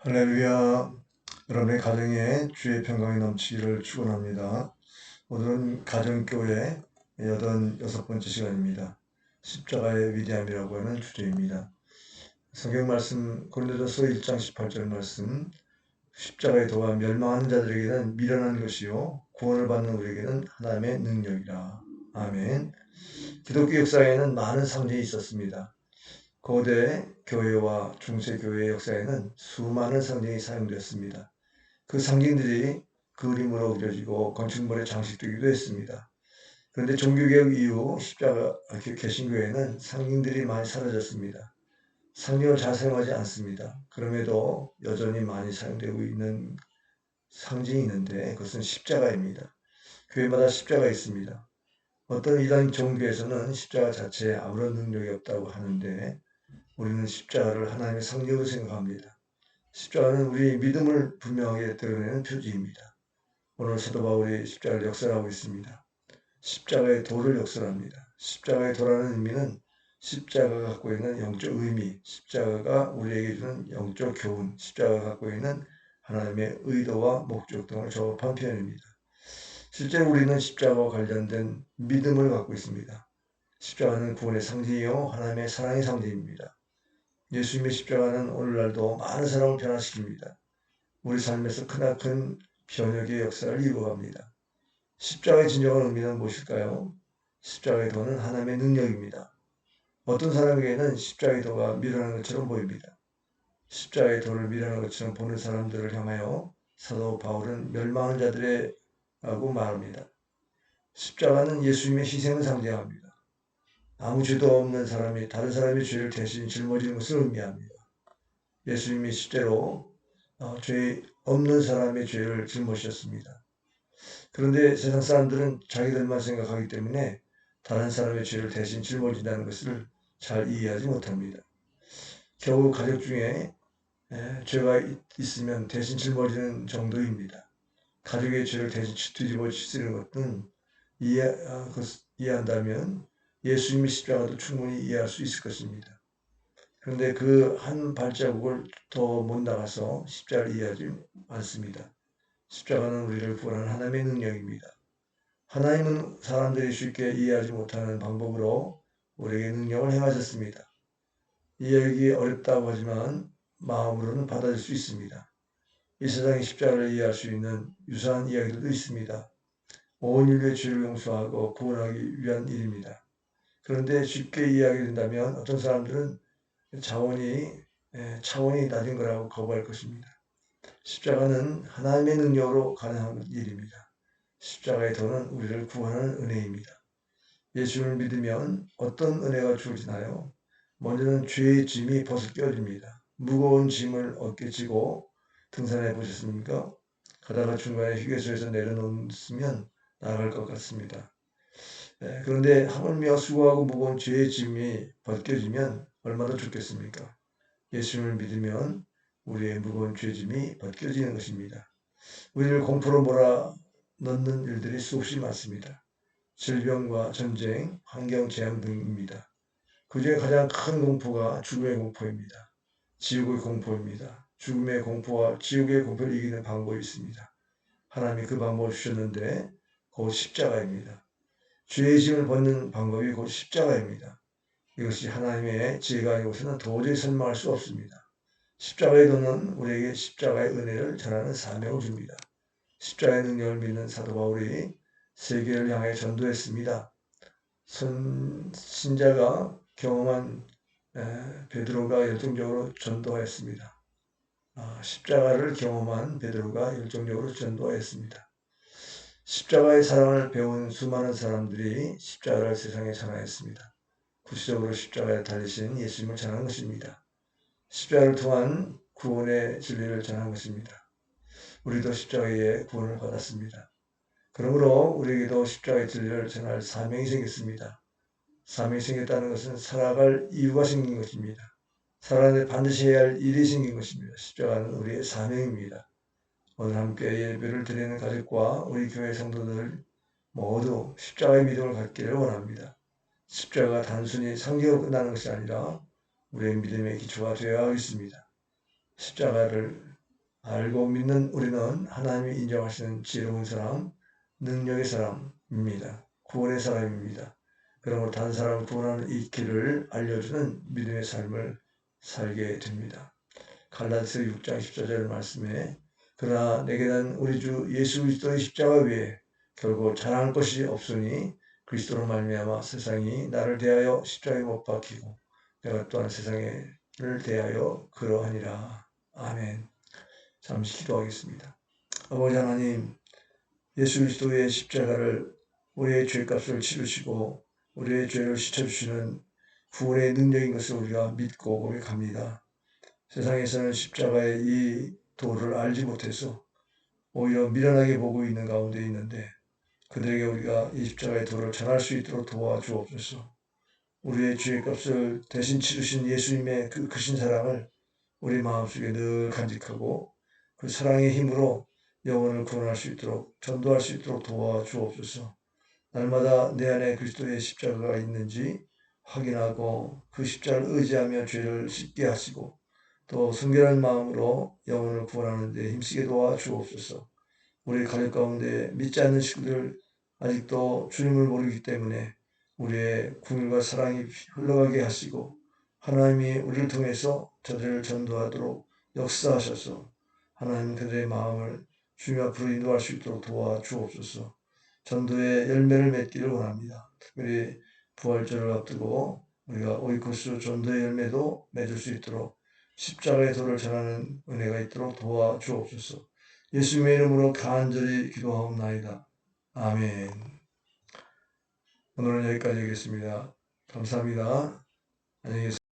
할렐루야. 여러분의 가정에 주의 평강이 넘치기를 축원합니다. 오늘은 가정교회 86번째 시간입니다. 십자가의 위대함이라고 하는 주제입니다. 성경 말씀 고린도전서 1장 18절 말씀, 십자가의 도가 멸망하는 자들에게는 미련한 것이요 구원을 받는 우리에게는 하나님의 능력이라. 아멘. 기독교 역사에는 많은 상징이 있었습니다. 고대 교회와 중세교회의 역사에는 수많은 상징이 사용되었습니다. 그 상징들이 그림으로 그려지고 건축물에 장식되기도 했습니다. 그런데 종교개혁 이후 십자가 개신교회는 상징들이 많이 사라졌습니다. 상징을 잘 사용하지 않습니다. 그럼에도 여전히 많이 사용되고 있는 상징이 있는데 그것은 십자가입니다. 교회마다 십자가 있습니다. 어떤 이단 종교에서는 십자가 자체에 아무런 능력이 없다고 하는데 우리는 십자가를 하나님의 상징으로 생각합니다. 십자가는 우리의 믿음을 분명하게 드러내는 표지입니다. 오늘 사도 바울이 십자가를 역설하고 있습니다. 십자가의 도를 역설합니다. 십자가의 도라는 의미는 십자가가 갖고 있는 영적 의미, 십자가가 우리에게 주는 영적 교훈, 십자가가 갖고 있는 하나님의 의도와 목적 등을 조합한 표현입니다. 실제로 우리는 십자가와 관련된 믿음을 갖고 있습니다. 십자가는 구원의 상징이요 하나님의 사랑의 상징입니다. 예수님의 십자가는 오늘날도 많은 사람을 변화시킵니다. 우리 삶에서 크나큰 변혁의 역사를 이루어갑니다. 십자가의 진정한 의미는 무엇일까요? 십자가의 도는 하나님의 능력입니다. 어떤 사람에게는 십자가의 도가 미련한 것처럼 보입니다. 십자가의 도를 미련한 것처럼 보는 사람들을 향하여 사도 바울은 멸망하는 자들이라고 말합니다. 십자가는 예수님의 희생을 상징합니다. 아무 죄도 없는 사람이 다른 사람의 죄를 대신 짊어지는 것을 의미합니다. 예수님이 실제로 죄 없는 사람의 죄를 짊어지셨습니다. 그런데 세상 사람들은 자기들만 생각하기 때문에 다른 사람의 죄를 대신 짊어진다는 것을 잘 이해하지 못합니다. 겨우 가족 중에 죄가 있으면 대신 짊어지는 정도입니다. 가족의 죄를 대신 뒤집어 쓰는 것은 이해한다면 예수님의 십자가도 충분히 이해할 수 있을 것입니다. 그런데 그 한 발자국을 더 못 나가서 십자가를 이해하지 않습니다. 십자가는 우리를 구원하는 하나님의 능력입니다. 하나님은 사람들이 쉽게 이해하지 못하는 방법으로 우리에게 능력을 행하셨습니다. 이해하기 어렵다고 하지만 마음으로는 받아들일 수 있습니다. 이 세상의 십자가를 이해할 수 있는 유사한 이야기들도 있습니다. 온 인류의 죄를 용서하고 구원하기 위한 일입니다. 그런데 쉽게 이해하게 된다면 어떤 사람들은 차원이 낮은 거라고 거부할 것입니다. 십자가는 하나님의 능력으로 가능한 일입니다. 십자가의 도는 우리를 구원하는 은혜입니다. 예수를 믿으면 어떤 은혜가 주어지나요? 먼저는 죄의 짐이 벗겨집니다. 무거운 짐을 어깨에 지고 등산해 보셨습니까? 가다가 중간에 휴게소에서 내려놓으면 나갈 것 같습니다. 그런데 하물며 수고하고 무거운 죄의 짐이 벗겨지면 얼마나 좋겠습니까? 예수님을 믿으면 우리의 무거운 죄짐이 벗겨지는 것입니다. 우리를 공포로 몰아넣는 일들이 수없이 많습니다. 질병과 전쟁, 환경 재앙 등입니다. 그 중에 가장 큰 공포가 죽음의 공포입니다. 지옥의 공포입니다. 죽음의 공포와 지옥의 공포를 이기는 방법이 있습니다. 하나님이 그 방법을 주셨는데 곧 십자가입니다. 죄의 짐을 벗는 방법이 곧 십자가입니다. 이것이 하나님의 지혜가 아니고서는 도저히 설명할 수 없습니다. 십자가의 도는 우리에게 십자가의 은혜를 전하는 사명을 줍니다. 십자가의 능력을 믿는 사도 바울이 세계를 향해 전도했습니다. 신자가 경험한 베드로가 열정적으로 전도했습니다. 십자가를 경험한 베드로가 열정적으로 전도했습니다. 십자가의 사랑을 배운 수많은 사람들이 십자가를 세상에 전하였습니다. 구체적으로 십자가에 달리신 예수님을 전한 것입니다. 십자가를 통한 구원의 진리를 전한 것입니다. 우리도 십자가의 구원을 받았습니다. 그러므로 우리에게도 십자가의 진리를 전할 사명이 생겼습니다. 사명이 생겼다는 것은 살아갈 이유가 생긴 것입니다. 살아가는데 반드시 해야 할 일이 생긴 것입니다. 십자가는 우리의 사명입니다. 오늘 함께 예배를 드리는 가족과 우리 교회 성도들 모두 십자가의 믿음을 갖기를 원합니다. 십자가가 단순히 상징으로 끝나는 것이 아니라 우리의 믿음의 기초가 되어야 하겠습니다. 십자가를 알고 믿는 우리는 하나님이 인정하시는 지혜로운 사람, 능력의 사람입니다. 구원의 사람입니다. 그러므로 다른 사람을 구원하는 이 길을 알려주는 믿음의 삶을 살게 됩니다. 갈라디아서 6장 14절 말씀에 그러나 내게는 우리 주 예수 그리스도의 십자가 외에 결국 자랑할 것이 없으니 그리스도로 말미암아 세상이 나를 대하여 십자가에 못 박히고 내가 또한 세상을 대하여 그러하니라. 아멘. 잠시 기도하겠습니다. 아버지 하나님, 예수 그리스도의 십자가를 우리의 죄값을 치르시고 우리의 죄를 씻어주시는 구원의 능력인 것을 우리가 믿고 고백합니다. 세상에서는 십자가의 이 도를 알지 못해서 오히려 미련하게 보고 있는 가운데 있는데 그들에게 우리가 이 십자가의 도를 전할 수 있도록 도와주옵소서. 우리의 죄값을 대신 치르신 예수님의 그 크신 사랑을 우리 마음속에 늘 간직하고 그 사랑의 힘으로 영혼을 구원할 수 있도록 전도할 수 있도록 도와주옵소서. 날마다 내 안에 그리스도의 십자가가 있는지 확인하고 그 십자가를 의지하며 죄를 씻게 하시고 또 순결한 마음으로 영혼을 구원하는 데 힘쓰게 도와주옵소서. 우리 가족 가운데 믿지 않는 식구들 아직도 주님을 모르기 때문에 우리의 궁율과 사랑이 흘러가게 하시고 하나님이 우리를 통해서 저들을 전도하도록 역사하셔서 하나님 그들의 마음을 주님 앞으로 인도할 수 있도록 도와주옵소서. 전도의 열매를 맺기를 원합니다. 특별히 부활절을 앞두고 우리가 오이코스 전도의 열매도 맺을 수 있도록 십자가의 도를 전하는 은혜가 있도록 도와주옵소서. 예수님의 이름으로 간절히 기도하옵나이다. 아멘. 오늘은 여기까지 하겠습니다. 감사합니다. 안녕히 계세요.